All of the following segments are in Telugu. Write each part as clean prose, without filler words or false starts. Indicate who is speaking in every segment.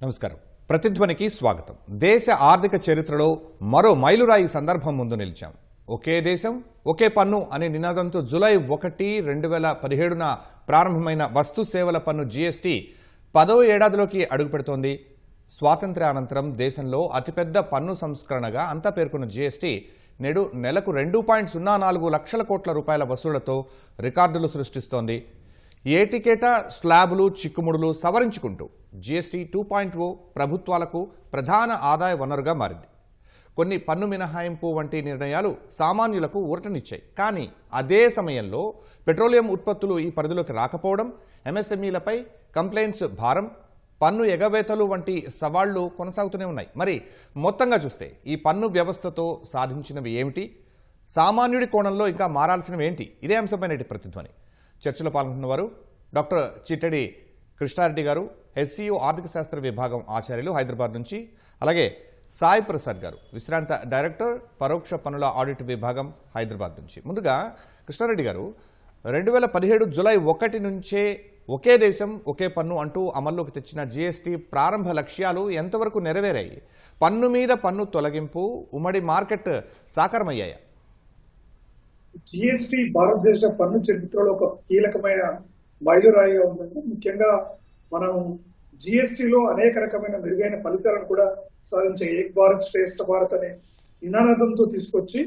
Speaker 1: నమస్కారం. ప్రతిధ్వనికి స్వాగతం. దేశ ఆర్థిక చరిత్రలో మరో మైలురాయి సందర్భం ముందు నిలిచాం. ఒకే దేశం ఒకే పన్ను అనే నినాదంతో జూలై 1, 2017న ప్రారంభమైన వస్తు సేవల పన్ను జీఎస్టీ 10వ ఏడాదిలోకి అడుగుపెడుతోంది. స్వాతంత్ర్యానంతరం దేశంలో అతిపెద్ద పన్ను సంస్కరణగా అంతా పేర్కొన్న జీఎస్టీ నేడు నెలకు 2.04 లక్షల కోట్ల రూపాయల వసూళ్లతో రికార్డులు సృష్టిస్తోంది. ఏటికేటా స్లాబులు చిక్కుముడులు సవరించుకుంటూ జీఎస్టీ 2.0 ప్రభుత్వాలకు ప్రధాన ఆదాయ వనరుగా మారింది. కొన్ని పన్ను మినహాయింపు వంటి నిర్ణయాలు సామాన్యులకు ఊరటనిచ్చాయి. కానీ అదే సమయంలో పెట్రోలియం ఉత్పత్తులు ఈ పరిధిలోకి రాకపోవడం, ఎంఎస్ఎంఈలపై కంప్లైంట్స్ భారం, పన్ను ఎగవేతలు వంటి సవాళ్లు కొనసాగుతూనే ఉన్నాయి. మరి మొత్తంగా చూస్తే ఈ పన్ను వ్యవస్థతో సాధించినవి ఏమిటి, సామాన్యుడి కోణంలో ఇంకా మారాల్సినవి ఏంటి? ఇదే అంశంపై ప్రతిధ్వని చర్చలో పాల్గొంటున్న వారు డాక్టర్ చిట్టడి కృష్ణారెడ్డి గారు, ఎస్సీయూ ఆర్థిక శాస్త్ర విభాగం ఆచార్యులు హైదరాబాద్ నుంచి, అలాగే సాయి ప్రసాద్ గారు, విశ్రాంత డైరెక్టర్ పరోక్ష పన్నుల ఆడిట్ విభాగం హైదరాబాద్ నుంచి. ముందుగా కృష్ణారెడ్డి గారు, 2017 జూలై 1 నుంచే ఒకే దేశం ఒకే పన్ను అంటూ అమల్లోకి తెచ్చిన జీఎస్టీ ప్రారంభ లక్ష్యాలు ఎంతవరకు నెరవేరాయి? పన్ను మీద పన్ను తొలగింపు, ఉమ్మడి మార్కెట్ సాకారమయ్యాయా?
Speaker 2: జిఎస్టీ భారతదేశ పన్ను చరిత్రలో ఒక కీలకమైన మైలురాయిగా ఉందండి. ముఖ్యంగా మనం జిఎస్టీలో అనేక రకమైన మెరుగైన ఫలితాలను కూడా సాధించే ఏక్ భారత్ శ్రేష్ఠ భారత్ అనే నినాదంతో తీసుకొచ్చి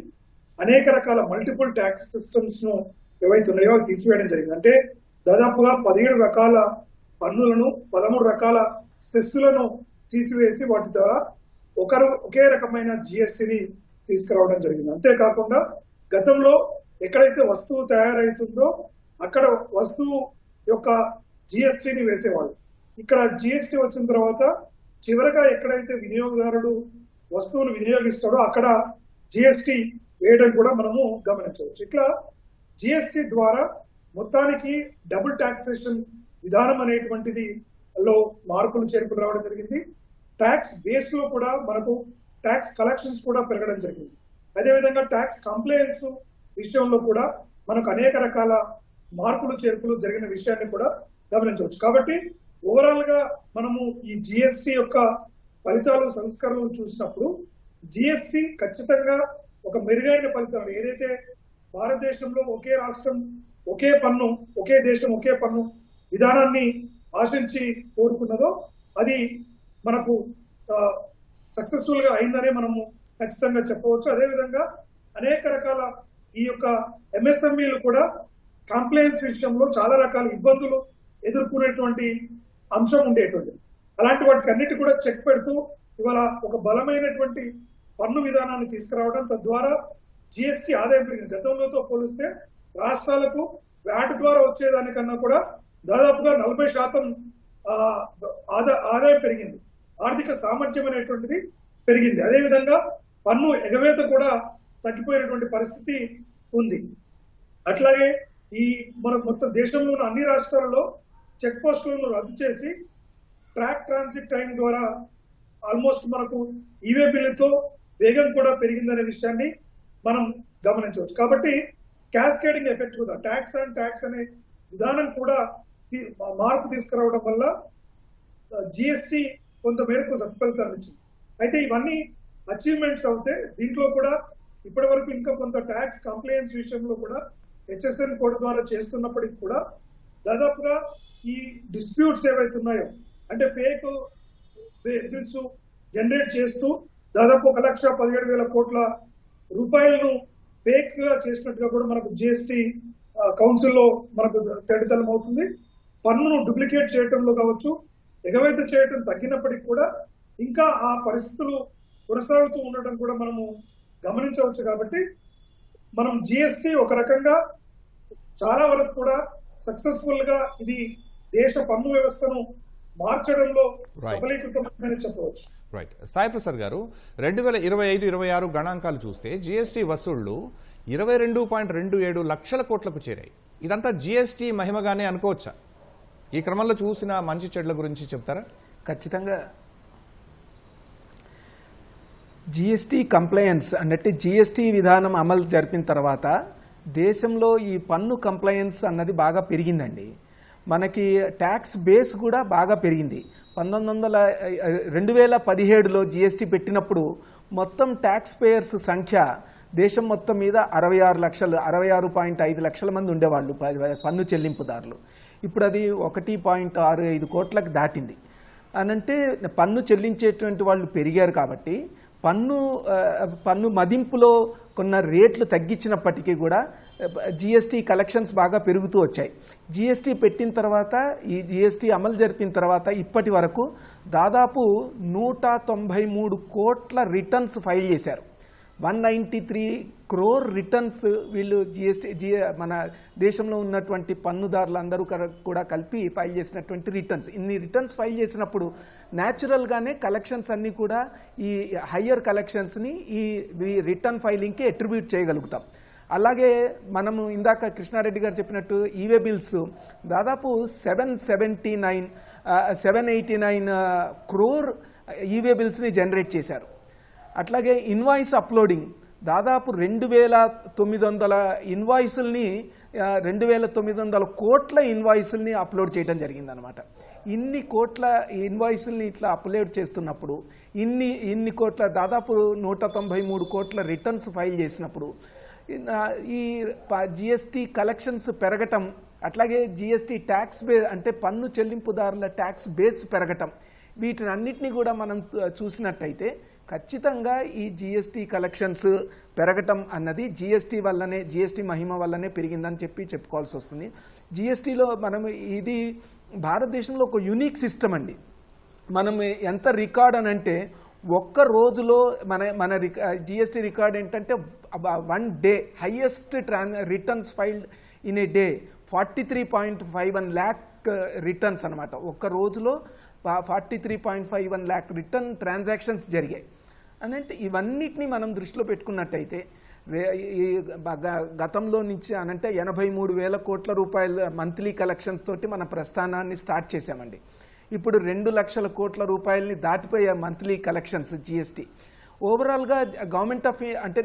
Speaker 2: అనేక రకాల మల్టిపుల్ ట్యాక్స్ సిస్టమ్స్ ను ఏవైతే ఉన్నాయో తీసివేయడం జరిగింది. అంటే దాదాపుగా 17 రకాల పన్నులను, 13 రకాల సెస్సులను తీసివేసి వాటి ద్వారా ఒకే రకమైన జిఎస్టీని తీసుకురావడం జరిగింది. అంతేకాకుండా గతంలో ఎక్కడైతే వస్తువు తయారవుతుందో అక్కడ వస్తువు యొక్క జిఎస్టీని వేసేవాళ్ళు. ఇక్కడ జిఎస్టీ వచ్చిన తర్వాత చివరగా ఎక్కడైతే వినియోగదారుడు వస్తువును వినియోగిస్తాడో అక్కడ జిఎస్టీ వేయడం కూడా మనము గమనించవచ్చు. ఇట్లా జిఎస్టీ ద్వారా మొత్తానికి డబుల్ టాక్సేషన్ విధానం అనేటువంటిది లో మార్పులు చేర్పులు రావడం జరిగింది. ట్యాక్స్ బేస్ లో కూడా మనకు ట్యాక్స్ కలెక్షన్స్ కూడా పెరగడం జరిగింది. అదేవిధంగా ట్యాక్స్ కంప్లైంట్స్ విషయంలో కూడా మనకు అనేక రకాల మార్పులు చేర్పులు జరిగిన విషయాన్ని కూడా గమనించవచ్చు. కాబట్టి ఓవరాల్ గా మనము ఈ జిఎస్టీ యొక్క ఫలితాలు, సంస్కరణలు చూసినప్పుడు జిఎస్టీ ఖచ్చితంగా ఒక మెరుగైన ఫలితాలు, ఏదైతే భారతదేశంలో ఒకే రాష్ట్రం ఒకే పన్ను, ఒకే దేశం ఒకే పన్ను విధానాన్ని ఆశించి కోరుకున్నదో అది మనకు సక్సెస్ఫుల్ గా అయిందనే మనము ఖచ్చితంగా చెప్పవచ్చు. అదేవిధంగా అనేక రకాల ఈ యొక్క ఎంఎస్ఎంఈలు కూడా కంప్లైంట్స్ విషయంలో చాలా రకాల ఇబ్బందులు ఎదుర్కొనేటువంటి అంశం ఉండేటువంటిది. అలాంటి వాటికి అన్నిటి కూడా చెక్ పెడుతూ ఇవాళ ఒక బలమైనటువంటి పన్ను విధానాన్ని తీసుకురావడం, తద్వారా జిఎస్టీ ఆదాయం పెరిగింది. గతంలోతో పోలిస్తే రాష్ట్రాలకు వ్యాట్ ద్వారా వచ్చేదానికన్నా కూడా దాదాపుగా 40% ఆదాయం పెరిగింది. ఆర్థిక సామర్థ్యం అనేటువంటిది పెరిగింది. అదేవిధంగా పన్ను ఎగవేత కూడా తగ్గిపోయినటువంటి పరిస్థితి ఉంది. అట్లాగే ఈ మన మొత్తం దేశంలో ఉన్న అన్ని రాష్ట్రాలలో చెక్ పోస్టులను రద్దు చేసి ట్రాక్ ట్రాన్సిట్ టైం ద్వారా ఆల్మోస్ట్ మనకు ఈవే బిల్లుతో వేగం కూడా పెరిగిందనే విషయాన్ని మనం గమనించవచ్చు. కాబట్టి క్యాస్కేడింగ్ ఎఫెక్ట్ కూడా ట్యాక్స్ అండ్ ట్యాక్స్ అనే విధానం కూడా మార్పు తీసుకురావడం వల్ల జిఎస్టీ కొంత మేరకు సత్ఫలితాన్ని ఇచ్చింది. అయితే ఇవన్నీ అచీవ్మెంట్స్ అవుతే దీంట్లో కూడా ఇప్పటి వరకు ఇంకా కొంత ట్యాక్స్ కంప్లైంట్స్ విషయంలో కూడా హెచ్ఎస్ఎన్ కోడ్ ద్వారా చేస్తున్నప్పటికీ కూడా దాదాపుగా ఈ డిస్ప్యూట్స్ ఏవైతే ఉన్నాయో, అంటే ఫేక్ బిల్స్ జనరేట్ చేస్తూ దాదాపు 1,17,000 కోట్ల రూపాయలను ఫేక్ గా చేసినట్టుగా కూడా మనకు జిఎస్టీ కౌన్సిల్లో మనకు తేటతెల్లం అవుతుంది. పన్నును డూప్లికేట్ చేయడంలో కావచ్చు, ఎగవేత చేయడం తగ్గినప్పటికీ కూడా ఇంకా ఆ పరిస్థితులు కొనసాగుతూ ఉండటం కూడా మనము గమనించవచ్చు. కాబట్టి మనం జిఎస్టీ ఒక రకంగా చాలా వరకు కూడా సక్సెస్ఫుల్ గా ఇది దేశ పన్ను వ్యవస్థను మార్చడంలో సఫలీకృతమని చెప్పవచ్చు.
Speaker 1: రైట్. సాయి ప్రసాద్ గారు, 2025-26 గణాంకాలు చూస్తే జిఎస్టీ వసూళ్లు 22.27 లక్షల కోట్లకు చేరాయి. ఇదంతా జిఎస్టీ మహిమగానే అనుకోవచ్చా? ఈ క్రమంలో చూసిన మంచి చెడ్ల గురించి చెప్తారా?
Speaker 3: ఖచ్చితంగా జిఎస్టీ కంప్లయన్స్ అంటే జిఎస్టీ విధానం అమలు జరిపిన తర్వాత దేశంలో ఈ పన్ను కంప్లయన్స్ అన్నది బాగా పెరిగిందండి. మనకి ట్యాక్స్ బేస్ కూడా బాగా పెరిగింది. 2017లో జిఎస్టీ పెట్టినప్పుడు మొత్తం ట్యాక్స్ పేయర్స్ సంఖ్య దేశం మొత్తం మీద 66.5 లక్షల మంది ఉండేవాళ్ళు పన్ను చెల్లింపుదారులు. ఇప్పుడు అది 1.65 కోట్లకు దాటింది. అనంటే పన్ను చెల్లించేటువంటి వాళ్ళు పెరిగారు కాబట్టి పన్ను మదింపులో కొన్న రేట్లు తగ్గించినప్పటికీ కూడా జిఎస్టీ కలెక్షన్స్ బాగా పెరుగుతూ వచ్చాయి. జిఎస్టీ పెట్టిన తర్వాత ఈ జిఎస్టీ అమలు జరిపిన తర్వాత ఇప్పటి వరకు దాదాపు 193 కోట్ల రిటర్న్స్ ఫైల్ చేశారు. 193 crore రిటర్న్స్ వీళ్ళు మన దేశంలో ఉన్నటువంటి పన్నుదారులందరూ కూడా కలిపి ఫైల్ చేసినటువంటి రిటర్న్స్. ఇన్ని రిటర్న్స్ ఫైల్ చేసినప్పుడు న్యాచురల్గానే కలెక్షన్స్ అన్నీ కూడా ఈ హయ్యర్ కలెక్షన్స్ని ఈ రిటర్న్ ఫైలింగ్కి అట్రిబ్యూట్ చేయగలుగుతాం. అలాగే మనము ఇందాక కృష్ణారెడ్డి గారు చెప్పినట్టు ఈవే బిల్స్ దాదాపు 789 crore ఈవే బిల్స్ని జనరేట్ చేశారు. అట్లాగే ఇన్వాయిస్ అప్లోడింగ్ దాదాపు 2,900 ఇన్వాయిస్ని 2,900 కోట్ల ఇన్వాయిస్ని అప్లోడ్ చేయడం జరిగిందనమాట. ఇన్ని కోట్ల ఇన్వాయిస్ని ఇట్లా అప్లోడ్ చేస్తున్నప్పుడు ఇన్ని కోట్ల దాదాపు 193 కోట్ల రిటర్న్స్ ఫైల్ చేసినప్పుడు ఈ జిఎస్టీ కలెక్షన్స్ పెరగటం, అట్లాగే జిఎస్టీ ట్యాక్స్ బేస్ అంటే పన్ను చెల్లింపుదారుల ట్యాక్స్ బేస్ పెరగటం, వీటిని అన్నిటినీ కూడా మనం చూసినట్టయితే ఖచ్చితంగా ఈ జిఎస్టీ కలెక్షన్స్ పెరగటం అన్నది జిఎస్టీ మహిమ వల్లనే పెరిగిందని చెప్పుకోవాల్సి వస్తుంది. జిఎస్టీలో మనం ఇది భారతదేశంలో ఒక యూనిక్ సిస్టమ్ అండి. మనం ఎంత రికార్డ్ అని అంటే ఒక్క రోజులో మన జిఎస్టీ రికార్డ్ ఏంటంటే 1 day highest returns filed in a day 43.51 lakh returns అనమాట. ఒక్క రోజులో 43.51 lakh రిటర్న్ ట్రాన్సాక్షన్స్ జరిగాయి. అంటే ఇవన్నిటిని మనం దృష్టిలో పెట్టుకున్నట్టయితే గతంలో నుంచి అనంటే 83,000 కోట్ల రూపాయల మంత్లీ కలెక్షన్స్ తోటి మన ప్రస్థానాన్ని స్టార్ట్ చేశామండి. ఇప్పుడు 2 లక్షల కోట్ల రూపాయలని దాటిపోయే మంత్లీ కలెక్షన్స్ జిఎస్టీ. ఓవరాల్గా గవర్నమెంట్ ఆఫ్ అంటే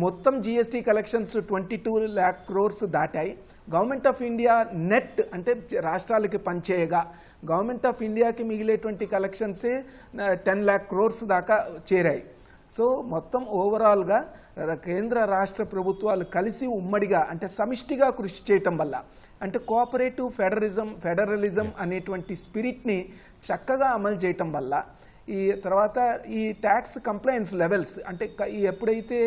Speaker 3: మొత్తం జిఎస్టీ కలెక్షన్స్ 22 lakh crores దాటాయి. గవర్నమెంట్ ఆఫ్ ఇండియా నెట్ అంటే రాష్ట్రాలకి పనిచేయగా గవర్నమెంట్ ఆఫ్ ఇండియాకి మిగిలేటువంటి కలెక్షన్సే 10 lakh crores దాకా చేరాయి. సో మొత్తం ఓవరాల్గా కేంద్ర రాష్ట్ర ప్రభుత్వాలు కలిసి ఉమ్మడిగా అంటే సమిష్టిగా కృషి చేయటం వల్ల అంటే కోఆపరేటివ్ ఫెడరలిజం అనేటువంటి స్పిరిట్ని చక్కగా అమలు చేయటం వల్ల ఈ తర్వాత ఈ ట్యాక్స్ కంప్లయన్స్ లెవెల్స్ అంటే ఎప్పుడైతే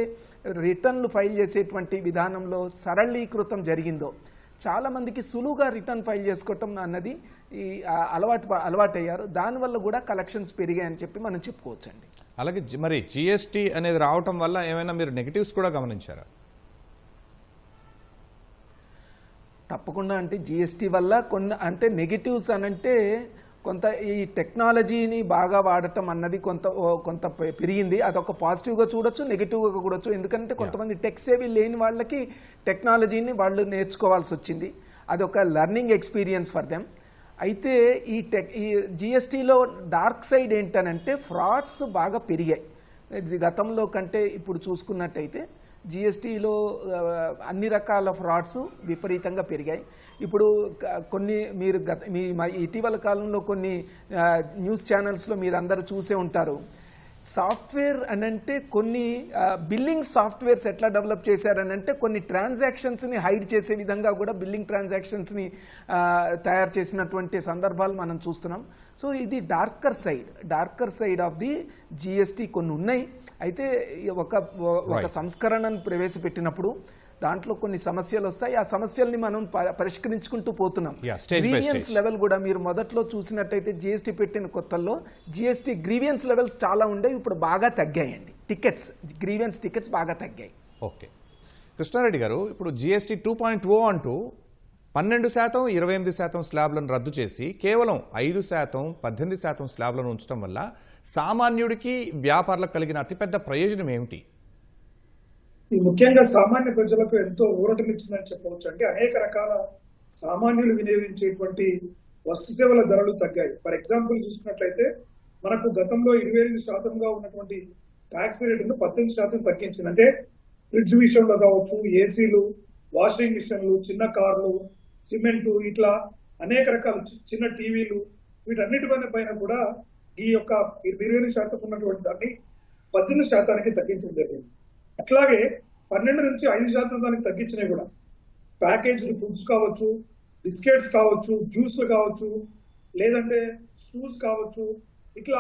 Speaker 3: రిటర్న్లు ఫైల్ చేసేటువంటి విధానంలో సరళీకృతం జరిగిందో చాలామందికి సులువుగా రిటర్న్ ఫైల్ చేసుకోవటం అన్నది ఈ అలవాటయ్యారు. దానివల్ల కూడా కలెక్షన్స్ పెరిగాయని చెప్పి మనం చెప్పుకోవచ్చండి.
Speaker 1: అలాగే మరి జిఎస్టీ అనేది రావటం వల్ల ఏమైనా మీరు నెగటివ్స్ కూడా గమనించారా?
Speaker 3: తప్పకుండా. అంటే జిఎస్టీ వల్ల కొన్ని అంటే నెగిటివ్స్ అనంటే కొంత ఈ టెక్నాలజీని బాగా వాడటం అన్నది కొంత పెరిగింది. అదొక పాజిటివ్గా చూడొచ్చు, నెగిటివ్గా చూడొచ్చు. ఎందుకంటే కొంతమంది టెక్ సేవీ లేని వాళ్ళకి టెక్నాలజీని వాళ్ళు నేర్చుకోవాల్సి వచ్చింది. అదొక లెర్నింగ్ ఎక్స్పీరియన్స్ ఫర్ దెమ్. అయితే ఈ జిఎస్టీలో డార్క్ సైడ్ ఏంటనంటే ఫ్రాడ్స్ బాగా పెరిగాయి. గతంలో కంటే ఇప్పుడు చూసుకున్నట్టయితే జిఎస్టీలో అన్ని రకాల ఫ్రాడ్స్ విపరీతంగా పెరిగాయి. ఇప్పుడు కొన్ని మీరు ఇటీవల కాలంలో కొన్ని న్యూస్ ఛానల్స్లో మీరు అందరూ చూసే ఉంటారు. సాఫ్ట్వేర్ అనంటే కొన్ని బిల్లింగ్ సాఫ్ట్వేర్స్ ఎట్లా డెవలప్ చేశారనంటే కొన్ని ట్రాన్సాక్షన్స్ని హైడ్ చేసే విధంగా కూడా బిల్లింగ్ ట్రాన్సాక్షన్స్ని తయారు చేసినటువంటి సందర్భాలు మనం చూస్తున్నాం. సో ఇది darker side of the GST కొన్ని ఉన్నాయి. అయితే ఒక సంస్కరణను ప్రవేశపెట్టినప్పుడు దాంట్లో కొన్ని సమస్యలు వస్తాయి. ఆ సమస్యల్ని మనం పరిష్కరించుకుంటూ పోతున్నాం. గ్రీవియన్స్ లెవెల్ కూడా మీరు మొదట్లో చూసినట్టయితే జిఎస్టీ పెట్టిన కొత్తల్లో జిఎస్టీ గ్రీవియన్స్ లెవెల్స్ చాలా ఉండే, ఇప్పుడు బాగా తగ్గాయండి. గ్రీవియన్స్ టికెట్స్ బాగా తగ్గాయి.
Speaker 1: ఓకే కృష్ణారెడ్డి గారు, ఇప్పుడు జిఎస్టీ 2.0 అంటూ 12%, 28% స్లాబ్లను రద్దు చేసి కేవలం 5%, 18% స్లాబ్లను ఉంచడం వల్ల సామాన్యుడికి వ్యాపారులకు కలిగిన అతిపెద్ద ప్రయోజనం ఏమిటి?
Speaker 2: ఈ ముఖ్యంగా సామాన్య ప్రజలకు ఎంతో ఊరటనిచ్చిందని చెప్పవచ్చు. అంటే అనేక రకాల సామాన్యులు వినియోగించేటువంటి వస్తు సేవల ధరలు తగ్గాయి. ఫర్ ఎగ్జాంపుల్ చూసుకున్నట్లయితే మనకు గతంలో 28% ఉన్నటువంటి ట్యాక్స్ రేటును 18% తగ్గించింది. అంటే ఫ్రిడ్జ్ విషయంలో కావచ్చు, ఏసీలు, వాషింగ్ మిషన్లు, చిన్న కార్లు, సిమెంటు, ఇట్లా అనేక రకాల చిన్న టీవీలు, వీటన్నిటి పైన కూడా ఈ యొక్క 28% ఉన్నటువంటి దాన్ని 18% తగ్గించడం జరిగింది. అట్లాగే 12 నుంచి 5% దానికి తగ్గించినవి కూడా ప్యాకేజ్డ్ ఫుడ్స్ కావచ్చు, బిస్కెట్స్ కావచ్చు, జ్యూస్లు కావచ్చు, లేదంటే షూస్ కావచ్చు, ఇట్లా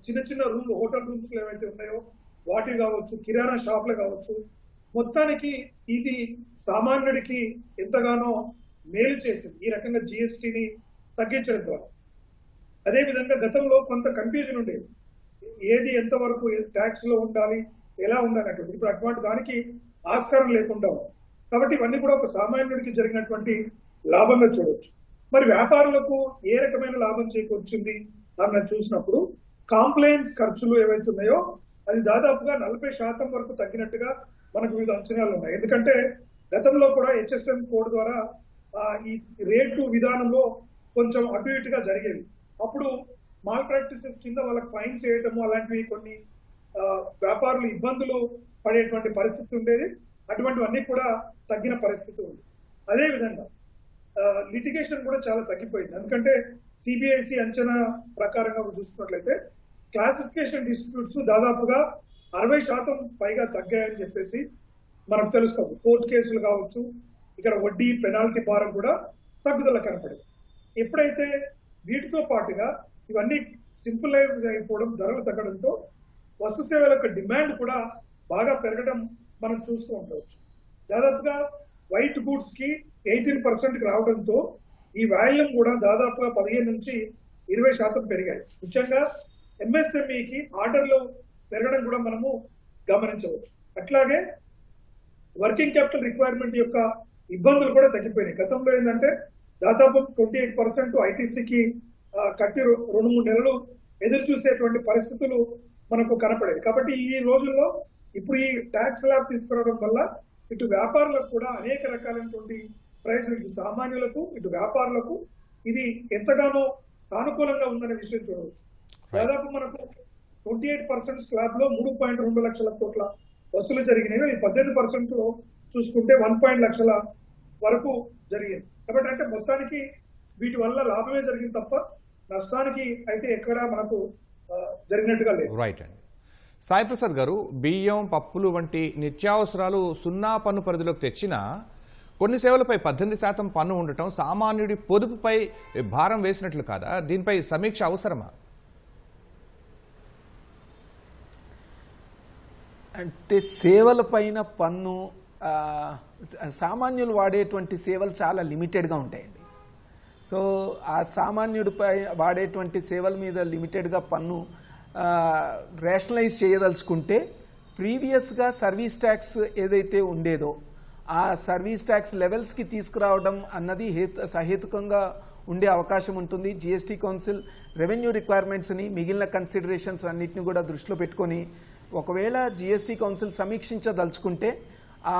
Speaker 2: చిన్న చిన్న హోటల్ రూమ్స్ ఏవైతే ఉన్నాయో వాటి కావచ్చు, కిరాణా షాపులు కావచ్చు, మొత్తానికి ఇది సామాన్యుడికి ఎంతగానో మేలు చేసింది ఈ రకంగా జిఎస్టీని తగ్గించడం ద్వారా. అదేవిధంగా గతంలో కొంత కన్ఫ్యూజన్ ఉండేది, ఏది ఎంతవరకు ట్యాక్స్ లో ఉండాలి, ఎలా ఉండాలనేటువంటి. ఇప్పుడు అటువంటి దానికి ఆస్కారం లేకుండా ఉంది. కాబట్టి ఇవన్నీ కూడా ఒక సామాన్యుడికి జరిగినటువంటి లాభంగా చూడవచ్చు. మరి వ్యాపారులకు ఏ రకమైన లాభం చేకూర్చింది అని చూసినప్పుడు కాంప్లైన్స్ ఖర్చులు ఏవైతే ఉన్నాయో అది దాదాపుగా 40% వరకు తగ్గినట్టుగా మనకు వివిధ అంచనాలు ఉన్నాయి. ఎందుకంటే గతంలో కూడా HSM కోడ్ ద్వారా ఈ రేట్లు విధానంలో కొంచెం అటు ఇటుగా జరిగేవి. అప్పుడు మాల్ ప్రాక్టీసెస్ కింద వాళ్ళకి ఫైన్ చేయటము అలాంటివి కొన్ని వ్యాపారులు ఇబ్బందులు పడేటువంటి పరిస్థితి ఉండేది. అటువంటివన్నీ కూడా తగ్గిన పరిస్థితి ఉంది. అదేవిధంగా లిటిగేషన్ కూడా చాలా తగ్గిపోయింది. ఎందుకంటే సిబిఐసి అంచనా ప్రకారంగా చూసుకున్నట్లయితే క్లాసిఫికేషన్ డిస్ప్యూట్స్ దాదాపుగా 60% పైగా తగ్గాయని చెప్పేసి మనకు తెలుస్తుంది. కోర్టు కేసులు కావచ్చు, ఇక్కడ వడ్డీ పెనాల్టీ భారం కూడా తగ్గుదల కనపడింది. ఎప్పుడైతే వీటితో పాటుగా ఇవన్నీ సింప్లైజ్ అయిపోవడం, ధరలు తగ్గడంతో వస్తు సేవల యొక్క డిమాండ్ కూడా బాగా పెరగడం మనం చూస్తూ ఉండవచ్చు. దాదాపుగా వైట్ గూడ్స్ కి 18% రావడంతో ఈ వాల్యూమ్ కూడా దాదాపుగా 15 నుంచి 20% పెరిగాయి. ముఖ్యంగా ఎంఎస్ఎంఈకి ఆర్డర్లు పెరగడం కూడా మనము గమనించవచ్చు. అట్లాగే వర్కింగ్ క్యాపిటల్ రిక్వైర్మెంట్ యొక్క ఇబ్బందులు కూడా తగ్గిపోయినాయి. గతంలో ఏంటంటే దాదాపు 28% ఐటీసీకి కట్టి 2-3 నెలలు ఎదురు చూసేటువంటి పరిస్థితులు మనకు కనపడేది. కాబట్టి ఈ రోజుల్లో ఇప్పుడు ఈ ట్యాక్స్ ల్యాబ్ తీసుకురావడం వల్ల ఇటు వ్యాపారులకు కూడా అనేక రకాలైనటువంటి ప్రయోజనం, ఇటు సామాన్యులకు ఇటు వ్యాపారులకు ఇది ఎంతగానో సానుకూలంగా ఉందనే విషయం చూడవచ్చు. దాదాపు మనకు 28% స్లాబ్ లో 3.2 లక్షల కోట్ల వసూలు జరిగినవి. 18% చూసుకుంటే 1 లక్షల వరకు జరిగింది. కాబట్టి అంటే మొత్తానికి వీటి వల్ల లాభమే జరిగింది తప్ప నష్టానికి అయితే ఎక్కడా మనకు జరిగినట్టుగా లేదు.
Speaker 1: రైట్ అండి. సాయి ప్రసాద్ గారు, బియ్యం, పప్పులు వంటి నిత్యావసరాలు 0 పన్ను పరిధిలోకి తెచ్చినా కొన్ని సేవలపై 18% పన్ను ఉండటం సామాన్యుడి పొదుపుపై భారం వేసినట్లు కాదా? దీనిపై సమీక్ష అవసరమా?
Speaker 3: అంటే సేవల పైన పన్ను సామాన్యులు వాడేటువంటి సేవలు చాలా లిమిటెడ్గా ఉంటాయండి. సో ఆ సామాన్యుడిపై వాడేటువంటి సేవల మీద లిమిటెడ్గా పన్ను రేషనలైజ్ చేయదలుచుకుంటే ప్రీవియస్గా సర్వీస్ ట్యాక్స్ ఏదైతే ఉండేదో ఆ సర్వీస్ ట్యాక్స్ లెవెల్స్కి తీసుకురావడం అన్నది సహేతుకంగా ఉండే అవకాశం ఉంటుంది. జిఎస్టీ కౌన్సిల్ రెవెన్యూ రిక్వైర్మెంట్స్ని, మిగిలిన కన్సిడరేషన్స్ అన్నిటిని కూడా దృష్టిలో పెట్టుకొని ఒకవేళ జిఎస్టీ కౌన్సిల్ సమీక్షించదలుచుకుంటే ఆ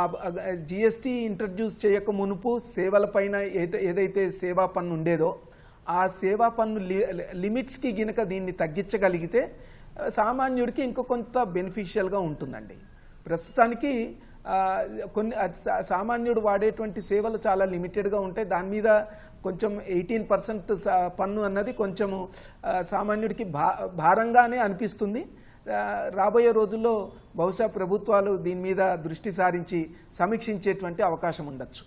Speaker 3: జిఎస్టీ ఇంట్రడ్యూస్ చేయక మునుపు సేవలపైన ఏదైతే సేవా పన్ను ఉండేదో ఆ సేవా పన్ను లిమిట్స్కి గినక దీన్ని తగ్గించగలిగితే సామాన్యుడికి ఇంకో కొంత బెనిఫిషియల్గా ఉంటుందండి. ప్రస్తుతానికి కొన్ని సామాన్యుడు వాడేటువంటి సేవలు చాలా లిమిటెడ్గా ఉంటాయి. దాని మీద కొంచెం 18% పన్ను అన్నది కొంచెము సామాన్యుడికి భారంగానే అనిపిస్తుంది. రాబోయే రోజుల్లో బహుశా ప్రభుత్వాలు దీని మీద దృష్టి సారించి సమీక్షించేటువంటి అవకాశం ఉండొచ్చు.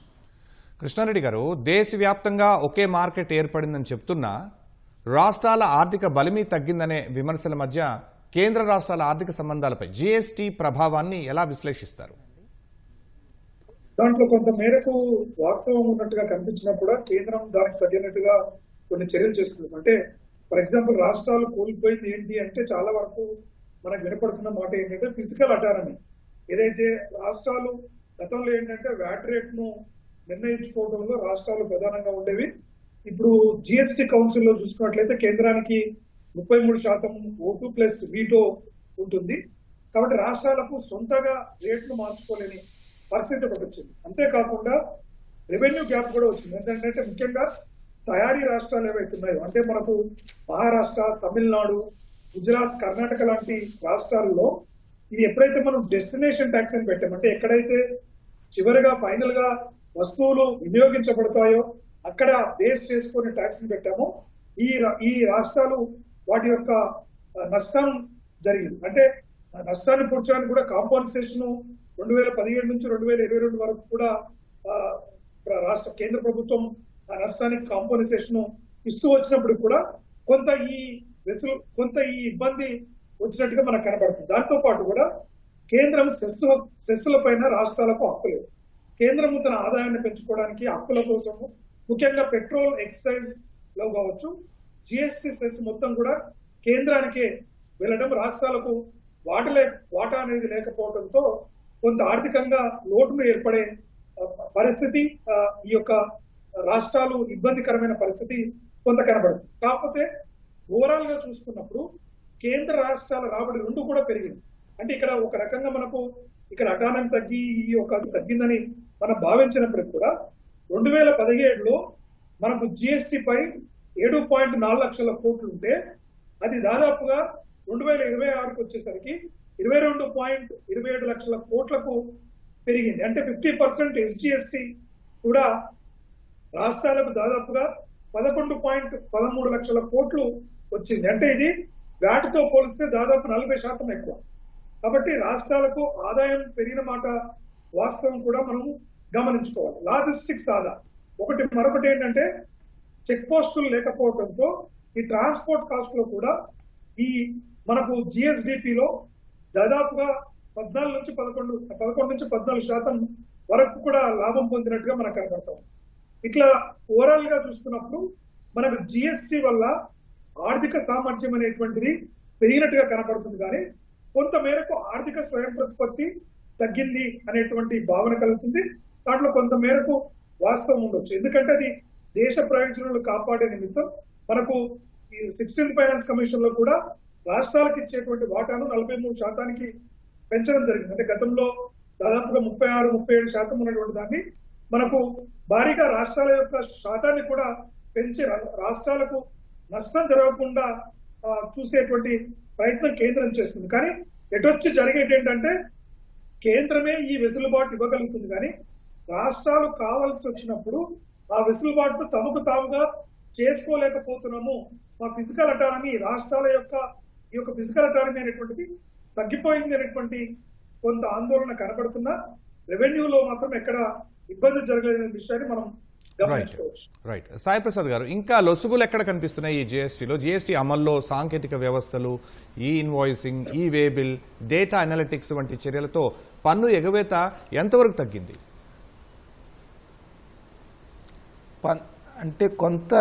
Speaker 1: కృష్ణారెడ్డి గారు, దేశవ్యాప్తంగా ఒకే మార్కెట్ ఏర్పడిందని చెప్తున్నా రాష్ట్రాల ఆర్థిక బలిమి తగ్గిందనే విమర్శల మధ్య కేంద్ర రాష్ట్రాల ఆర్థిక సంబంధాలపై జీఎస్టీ ప్రభావాన్ని ఎలా విశ్లేషిస్తారు?
Speaker 2: దాంట్లో కొంత మేరకు వాస్తవం ఉన్నట్టుగా కనిపించినా కూడా కేంద్రం దానికి తగినట్టుగా కొన్ని చర్యలు చేస్తుంది. అంటే ఫర్ ఎగ్జాంపుల్ రాష్ట్రాలు కోల్పోయింది ఏంటి అంటే చాలా వరకు మనకు వినపడుతున్న మాట ఏంటంటే ఫిజికల్ అటానమీ. ఏదైతే రాష్ట్రాలు గతంలో ఏంటంటే వ్యాట్ రేట్ను నిర్ణయించుకోవడంలో రాష్ట్రాలు ప్రధానంగా ఉండేవి. ఇప్పుడు జిఎస్టీ కౌన్సిల్లో చూసుకున్నట్లయితే కేంద్రానికి 33% ఓటు ప్లస్ వీటో ఉంటుంది. కాబట్టి రాష్ట్రాలకు సొంతగా రేట్లు మార్చుకోలేని పరిస్థితి ఒకటి వచ్చింది. అంతేకాకుండా రెవెన్యూ గ్యాప్ కూడా వచ్చింది. ఏంటంటే ముఖ్యంగా తయారీ రాష్ట్రాలు ఏవైతే ఉన్నాయో అంటే మనకు మహారాష్ట్ర, తమిళనాడు, గుజరాత్, కర్ణాటక లాంటి రాష్ట్రాల్లో ఇది ఎప్పుడైతే మనం డెస్టినేషన్ ట్యాక్స్ అని పెట్టామంటే ఎక్కడైతే చివరిగా ఫైనల్ గా వస్తువులు వినియోగించబడతాయో అక్కడ బేస్ చేసుకుని ట్యాక్స్ ని పెట్టామో ఈ రాష్ట్రాలు వాటి యొక్క నష్టం జరిగింది. అంటే నష్టాన్ని పూడ్చడానికి కూడా కాంపన్సేషన్ 2017 నుంచి 2022 వరకు కూడా కేంద్ర ప్రభుత్వం ఆ నష్టానికి కాంపన్సేషన్ ఇస్తూ వచ్చినప్పుడు కూడా కొంత ఈ ఇబ్బంది వచ్చినట్టుగా మనకు కనబడుతుంది. దాంతో పాటు కూడా కేంద్రం సెస్సుల పైన రాష్ట్రాలకు హక్కులేదు. కేంద్రము తన ఆదాయాన్ని పెంచుకోవడానికి హక్కుల కోసము ముఖ్యంగా పెట్రోల్, ఎక్సైజ్ లో కావచ్చు జిఎస్టీ సెస్ మొత్తం కూడా కేంద్రానికే వెళ్ళడం, రాష్ట్రాలకు వాటా అనేది లేకపోవడంతో కొంత ఆర్థికంగా లోటును ఏర్పడే పరిస్థితి, ఈ యొక్క రాష్ట్రాలు ఇబ్బందికరమైన పరిస్థితి కొంత కనబడుతుంది. కాకపోతే ఓవరాల్ గా చూసుకున్నప్పుడు కేంద్ర రాష్ట్రాల రాబడి రెండు కూడా పెరిగింది. అంటే ఇక్కడ ఒక రకంగా మనకు ఇక్కడ అకానం తగ్గి ఈ ఒక తగ్గిందని మనం భావించినప్పటికీ కూడా 2017లో మనకు జిఎస్టీ పై 7.4 లక్షల కోట్లు ఉంటే అది దాదాపుగా 2026కి వచ్చేసరికి 22.27 లక్షల కోట్లకు పెరిగింది. అంటే 50% ఎస్జిఎస్టీ కూడా రాష్ట్రాలకు దాదాపుగా 11.13 లక్షల కోట్లు వచ్చింది. అంటే ఇది వాటితో పోలిస్తే దాదాపు 40% ఎక్కువ. కాబట్టి రాష్ట్రాలకు ఆదాయం పెరిగిన మాట వాస్తవం కూడా మనం గమనించుకోవాలి. లాజిస్టిక్స్ ఆదా మరొకటి ఏంటంటే చెక్ పోస్టులు లేకపోవడంతో ఈ ట్రాన్స్పోర్ట్ కాస్ట్ లో కూడా ఈ మనకు జిఎస్డిపిలో దాదాపుగా 11 నుంచి 14% వరకు కూడా లాభం పొందినట్టుగా మనకు కనబడతాం. ఇట్లా ఓవరాల్ గా చూసుకున్నప్పుడు మనకు జిఎస్టి వల్ల ఆర్థిక సామర్థ్యం అనేటువంటిది పెరిగినట్టుగా కనపడుతుంది, కానీ కొంత మేరకు ఆర్థిక స్వయం ప్రతిపత్తి తగ్గింది అనేటువంటి భావన కలుగుతుంది. దాంట్లో కొంత మేరకు వాస్తవం ఉండొచ్చు. ఎందుకంటే అది దేశ ప్రయోజనాలు కాపాడే నిమిత్తం మనకు ఈ 16th ఫైనాన్స్ కమిషన్ లో కూడా రాష్ట్రాలకు ఇచ్చేటువంటి వాటాను 43% పెంచడం జరిగింది. అంటే గతంలో దాదాపుగా 36-37% ఉన్నటువంటి దాన్ని మనకు భారీగా రాష్ట్రాల యొక్క శాతాన్ని కూడా పెంచి రాష్ట్రాలకు నష్టం జరగకుండా చూసేటువంటి ప్రయత్నం కేంద్రం చేస్తుంది. కానీ ఎటొచ్చి జరిగేది ఏంటంటే కేంద్రమే ఈ వెసులుబాటు ఇవ్వగలుగుతుంది, కానీ రాష్ట్రాలు కావాల్సి వచ్చినప్పుడు ఆ వెసులుబాటును తమకు తాముగా చేసుకోలేకపోతున్నాము. మా ఫిజికల్ అటానమీ, రాష్ట్రాల యొక్క ఈ యొక్క ఫిజికల్ అటానమీ అనేటువంటిది తగ్గిపోయింది అనేటువంటి కొంత ఆందోళన కనబడుతున్నా రెవెన్యూలో మాత్రం ఎక్కడ ఇబ్బంది జరగలేని విషయాన్ని మనం గమనించుకోవచ్చు.
Speaker 1: రైట్. సాయి ప్రసాద్ గారు, ఇంకా లొసుగులు ఎక్కడ కనిపిస్తున్నాయి ఈ జిఎస్టీలో? జిఎస్టీ అమల్లో సాంకేతిక వ్యవస్థలు, ఈ ఇన్వాయిసింగ్, ఈ వే బిల్, డేటా అనలిటిక్స్ వంటి చర్యలతో పన్ను ఎగవేత ఎంతవరకు తగ్గింది?
Speaker 3: అంటే కొంత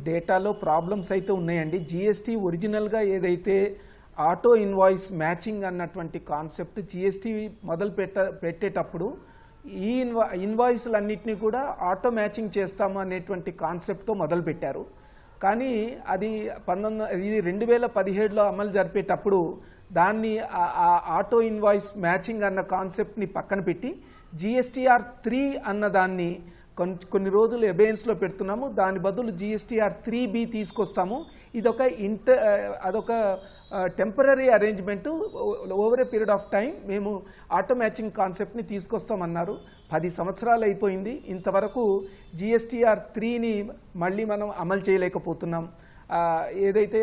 Speaker 3: డేటాలో ప్రాబ్లమ్స్ అయితే ఉన్నాయండి. జిఎస్టీ ఒరిజినల్గా ఏదైతే ఆటో ఇన్వాయిస్ మ్యాచింగ్ అన్నటువంటి కాన్సెప్ట్ జిఎస్టీ మొదలు పెట్టేటప్పుడు ఈ ఇన్వాయిస్లన్నింటినీ కూడా ఆటో మ్యాచింగ్ చేస్తాము అనేటువంటి కాన్సెప్ట్తో మొదలుపెట్టారు. కానీ అది 2017లో అమలు జరిపేటప్పుడు దాన్ని ఆటో ఇన్వాయిస్ మ్యాచింగ్ అన్న కాన్సెప్ట్ని పక్కన పెట్టి GSTR 3 అన్న దాన్ని కొన్ని రోజులు అబేయన్స్లో పెడుతున్నాము. దాని బదులు GSTR 3B తీసుకొస్తాము. అదొక temporary arrangement, over a period of time మేము ఆటో మ్యాచింగ్ కాన్సెప్ట్ని తీసుకొస్తామన్నారు. 10 సంవత్సరాలు అయిపోయింది, ఇంతవరకు GSTR 3ని మళ్ళీ మనం అమలు చేయలేకపోతున్నాం. ఏదైతే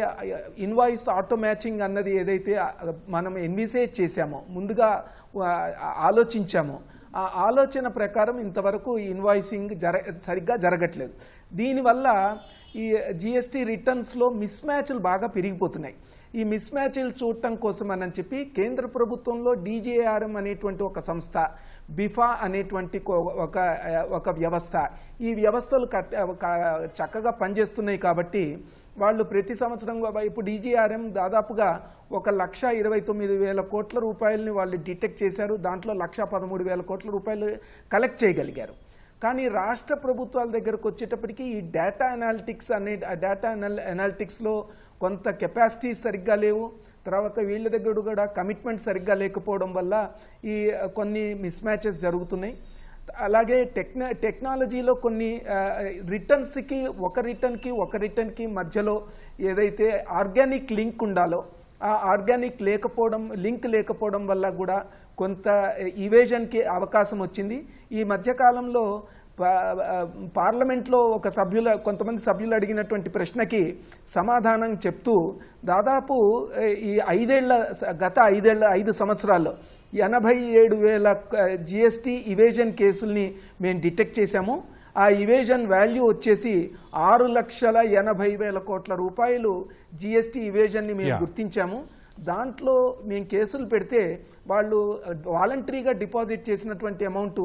Speaker 3: ఇన్వాయిస్ ఆటో మ్యాచింగ్ అన్నది ఏదైతే మనం ఎన్విసేజ్ చేశామో, ముందుగా ఆలోచించామో, ఆ ఆలోచన ప్రకారం ఇంతవరకు ఇన్వాయిసింగ్ సరిగ్గా జరగట్లేదు. దీనివల్ల ఈ జిఎస్టీ రిటర్న్స్లో మిస్ మ్యాచ్లు బాగా పెరిగిపోతున్నాయి. ఈ మిస్ మ్యాచ్లు చూడటం కోసం అని చెప్పి కేంద్ర ప్రభుత్వంలో DGRM అనేటువంటి ఒక సంస్థ, బిఫా అనేటువంటి ఒక వ్యవస్థ, ఈ వ్యవస్థలు చక్కగా పనిచేస్తున్నాయి. కాబట్టి వాళ్ళు ప్రతి సంవత్సరం ఇప్పుడు DGRM దాదాపుగా 1,29,000 కోట్ల రూపాయలని వాళ్ళు డిటెక్ట్ చేశారు. దాంట్లో 1,13,000 కోట్ల రూపాయలు కలెక్ట్ చేయగలిగారు. కానీ రాష్ట్ర ప్రభుత్వాల దగ్గరకు వచ్చేటప్పటికి ఈ డేటా అనాలిటిక్స్లో కొంత కెపాసిటీ సరిగ్గా లేవు. తర్వాత వీళ్ళ దగ్గర కూడా కమిట్మెంట్ సరిగ్గా లేకపోవడం వల్ల ఈ కొన్ని మిస్ మ్యాచెస్ జరుగుతున్నాయి. అలాగే టెక్నాలజీలో కొన్ని రిటర్న్స్కి ఒక రిటర్న్కి మధ్యలో ఏదైతే ఆర్గానిక్ లింక్ ఉండాలో ఆ ఆర్గానిక్ లింక్ లేకపోవడం వల్ల కూడా కొంత ఇవేజన్కి అవకాశం వచ్చింది. ఈ మధ్యకాలంలో పార్లమెంట్లో కొంతమంది సభ్యులు అడిగినటువంటి ప్రశ్నకి సమాధానం చెప్తూ దాదాపు ఈ 5 సంవత్సరాల్లో 87,000 జిఎస్టీ ఇవేజన్ కేసుల్ని మేము డిటెక్ట్ చేశాము. ఆ ఇవేజన్ వాల్యూ వచ్చేసి 6,80,000 కోట్ల రూపాయలు జిఎస్టీ ఇవేజన్ని మేము గుర్తించాము. దాంట్లో మేము కేసులు పెడితే వాళ్ళు వాలంటరీగా డిపాజిట్ చేసినటువంటి అమౌంట్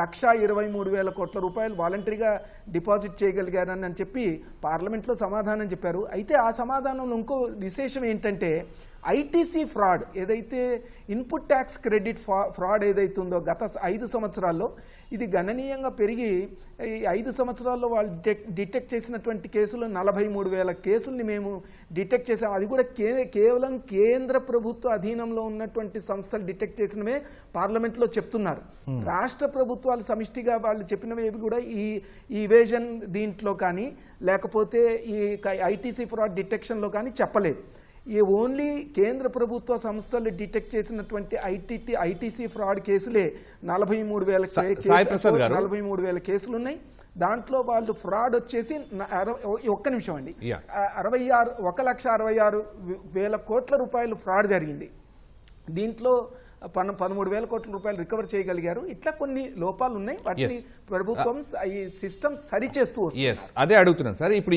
Speaker 3: 1,23,000 కోట్ల రూపాయలు వాలంటరీగా డిపాజిట్ చేయగలిగారని చెప్పి పార్లమెంట్లో సమాధానం చెప్పారు. అయితే ఆ సమాధానంలో ఇంకో విశేషం ఏంటంటే ఐటీసీ ఫ్రాడ్ ఏదైతే ఇన్పుట్ ట్యాక్స్ క్రెడిట్ ఫ్రాడ్ ఏదైతే ఉందో గత 5 సంవత్సరాల్లో ఇది గణనీయంగా పెరిగి ఈ 5 సంవత్సరాల్లో వాళ్ళు డిటెక్ట్ చేసినటువంటి కేసులు 43,000 కేసుల్ని మేము డిటెక్ట్ చేసాం. అది కూడా కేవలం కేంద్ర ప్రభుత్వ అధీనంలో ఉన్నటువంటి సంస్థలు డిటెక్ట్ చేసినవే పార్లమెంట్లో చెప్తున్నారు. రాష్ట్ర ప్రభుత్వాలు సమిష్టిగా వాళ్ళు చెప్పినవి కూడా ఈ ఇవేజన్ దీంట్లో కానీ లేకపోతే ఈ ఐటీసీ ఫ్రాడ్ డిటెక్షన్లో కానీ చెప్పలేదు. ఈ ఓన్లీ కేంద్ర ప్రభుత్వ సంస్థలు డిటెక్ట్ చేసినటువంటి ఐటీసీ ఫ్రాడ్ కేసులే 43,000 కేసులు ఉన్నాయి. దాంట్లో వాళ్ళు ఫ్రాడ్ వచ్చేసి 1,66,000 కోట్ల రూపాయలు ఫ్రాడ్ జరిగింది. దీంట్లో 13,000 కోట్ల రూపాయలు రికవర్ చేయగలిగారు. ఇట్లా కొన్ని లోపాలు ఉన్నాయి. వాటిని ప్రభుత్వం ఈ సిస్టమ్ సరిచేస్తూ వస్తుంది.
Speaker 1: అదే అడుగుతున్నాను సార్. ఇప్పుడు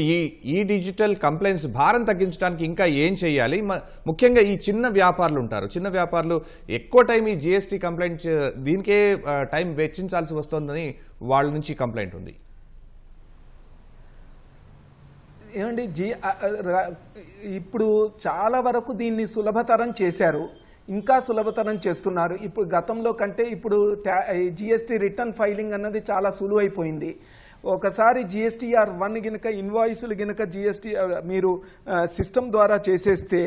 Speaker 1: ఈ డిజిటల్ కంప్లైంట్స్ భారం తగ్గించడానికి ఇంకా ఏం చేయాలి? ముఖ్యంగా ఈ చిన్న వ్యాపారులు ఉంటారు. చిన్న వ్యాపారులు ఎక్కువ టైం ఈ జిఎస్టీ కంప్లైంట్ దీనికే టైం వెచ్చించాల్సి వస్తుందని వాళ్ళ నుంచి కంప్లైంట్ ఉంది.
Speaker 3: ఏమండి ఇప్పుడు చాలా వరకు దీన్ని సులభతరం చేశారు, ఇంకా సులభతరం చేస్తున్నారు. ఇప్పుడు గతంలో కంటే ఇప్పుడు జిఎస్టీ రిటర్న్ ఫైలింగ్ అన్నది చాలా సులువైపోయింది. ఒకసారి జిఎస్టీఆర్ 1 గినక ఇన్వాయిస్లు గినక జిఎస్టీ మీరు సిస్టమ్ ద్వారా చేసేస్తే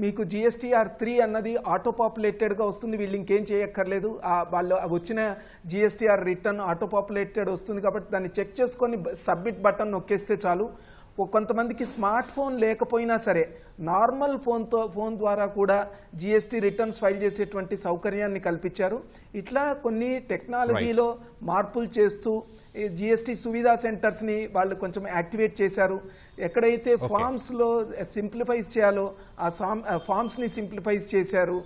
Speaker 3: మీకు జిఎస్టీఆర్ 3 అన్నది ఆటో పాపులేటెడ్గా వస్తుంది. వీళ్ళు ఇంకేం చేయక్కర్లేదు. వాళ్ళు వచ్చిన జిఎస్టీఆర్ రిటర్న్ ఆటో పాపులేటెడ్ వస్తుంది కాబట్టి దాన్ని చెక్ చేసుకొని సబ్మిట్ బటన్ నొక్కేస్తే చాలు. కొంతమందికి స్మార్ట్ ఫోన్ లేకపోయినా సరే నార్మల్ ఫోన్ ద్వారా కూడా జిఎస్టీ రిటర్న్స్ ఫైల్ చేసేటువంటి సౌకర్యాన్ని కల్పించారు. ఇట్లా కొన్ని టెక్నాలజీలో మార్పులు చేస్తూ జిఎస్టీ సువిధా సెంటర్స్ని వాళ్ళు కొంచెం యాక్టివేట్ చేశారు. ఎక్కడైతే ఫామ్స్లో సింప్లిఫైజ్ చేయాలో ఆ ఫామ్స్ని సింప్లిఫైజ్ చేశారు.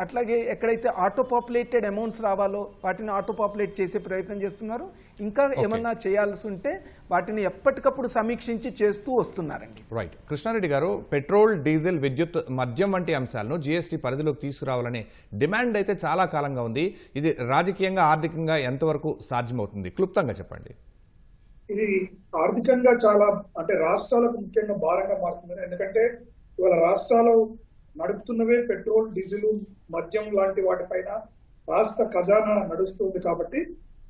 Speaker 3: అట్లాగే ఎక్కడైతే ఆటో పాపులేటెడ్ అమౌంట్స్ రావాలో వాటిని ఆటో పాపులేట్ చేసే ప్రయత్నం చేస్తున్నారు. ఇంకా ఏమన్నా చేయాల్సి ఉంటే వాటిని ఎప్పటికప్పుడు సమీక్షించి చేస్తూ వస్తున్నారండి.
Speaker 1: రైట్. కృష్ణారెడ్డి గారు, పెట్రోల్, డీజిల్, విద్యుత్, మద్యం వంటి అంశాలను జీఎస్టీ పరిధిలోకి తీసుకురావాలనే డిమాండ్ అయితే చాలా కాలంగా ఉంది. ఇది రాజకీయంగా, ఆర్థికంగా ఎంతవరకు సాధ్యమవుతుంది? క్లుప్తంగా చెప్పండి.
Speaker 2: ఇది ఆర్థికంగా చాలా అంటే రాష్ట్రాలకు ముఖ్యంగా భారంగా మారుతుంది. ఎందుకంటే ఇవాళ రాష్ట్రాలు నడుపుతున్నవే పెట్రోల్, డీజిల్, మద్యం లాంటి వాటిపైన రాష్ట్ర ఖజానా నడుస్తుంది. కాబట్టి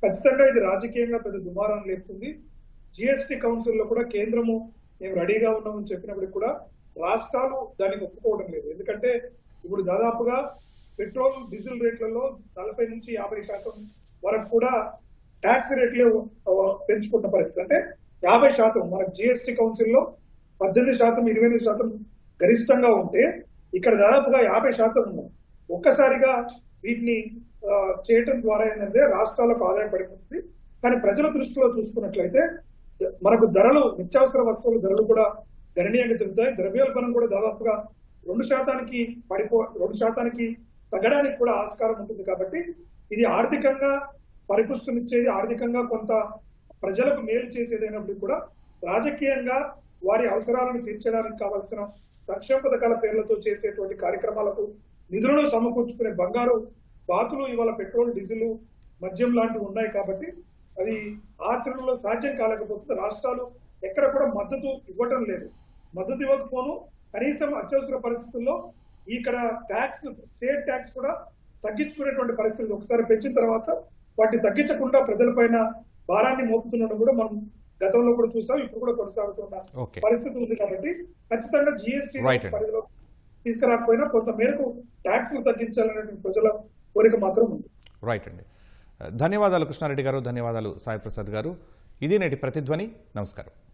Speaker 2: ఖచ్చితంగా ఇది రాజకీయంగా పెద్ద దుమారం లేపుతుంది. జిఎస్టీ కౌన్సిల్లో కూడా కేంద్రము మేము రెడీగా ఉన్నామని చెప్పినప్పటికీ కూడా రాష్ట్రాలు దానికి ఒప్పుకోవడం లేదు. ఎందుకంటే ఇప్పుడు దాదాపుగా పెట్రోల్, డీజిల్ రేట్లలో 40 నుంచి 50% వరకు కూడా ట్యాక్స్ రేట్లు పెంచుకున్న పరిస్థితి. అంటే 50% మనకు జిఎస్టీ కౌన్సిల్లో 18%, 28% గరిష్టంగా ఉంటే ఇక్కడ దాదాపుగా 50% ఉన్నాయి. ఒక్కసారిగా వీటిని చేయటం ద్వారా ఏంటంటే రాష్ట్రాలకు ఆదాయం పడిపోతుంది. కానీ ప్రజల దృష్టిలో చూసుకున్నట్లయితే మనకు ధరలు, నిత్యావసర వస్తువుల ధరలు కూడా గణనీయంగా పెరుగుతాయి. ద్రవ్యోల్బణం కూడా దాదాపుగా 2% 2% తగ్గడానికి కూడా ఆస్కారం ఉంటుంది. కాబట్టి ఇది ఆర్థికంగా పరిపుష్టినిచ్చేది, ఆర్థికంగా కొంత ప్రజలకు మేలు చేసేదైనప్పుడు కూడా రాజకీయంగా వారి అవసరాలను తీర్చడానికి కావాల్సిన సంక్షేమ పథకాల పేర్లతో చేసేటువంటి కార్యక్రమాలకు నిధులను సమకూర్చుకునే బంగారు బాతులు ఇవాళ పెట్రోల్, డీజిల్, మద్యం లాంటివి ఉన్నాయి. కాబట్టి అది ఆచరణలో సాధ్యం కాలేకపోతుంది. రాష్ట్రాలు ఎక్కడ కూడా మద్దతు ఇవ్వటం లేదు. మద్దతు ఇవ్వకపోను కనీసం అత్యవసర పరిస్థితుల్లో ఇక్కడ ట్యాక్స్, స్టేట్ ట్యాక్స్ కూడా తగ్గించుకునేటువంటి పరిస్థితి ఒకసారి పెంచిన తర్వాత వాటిని తగ్గించకుండా ప్రజలపైన భారాన్ని మోపుతుండడం కూడా మనం గతంలో కూడా చూసాం, ఇప్పుడు కూడా కొనసాగుతున్న పరిస్థితి ఉంది. కాబట్టి ఖచ్చితంగా జిఎస్టీ పరిధిలో తీసుకురాకపోయినా కొంత మేరకు ట్యాక్స్లు తగ్గించాలనే ప్రజల కోరిక మాత్రం ఉంది.
Speaker 1: రైట్ అండి. ధన్యవాదాలు కృష్ణారెడ్డి గారు, ధన్యవాదాలు సాయి ప్రసాద్ గారు. ఇది నేటి ప్రతిధ్వని. నమస్కారం.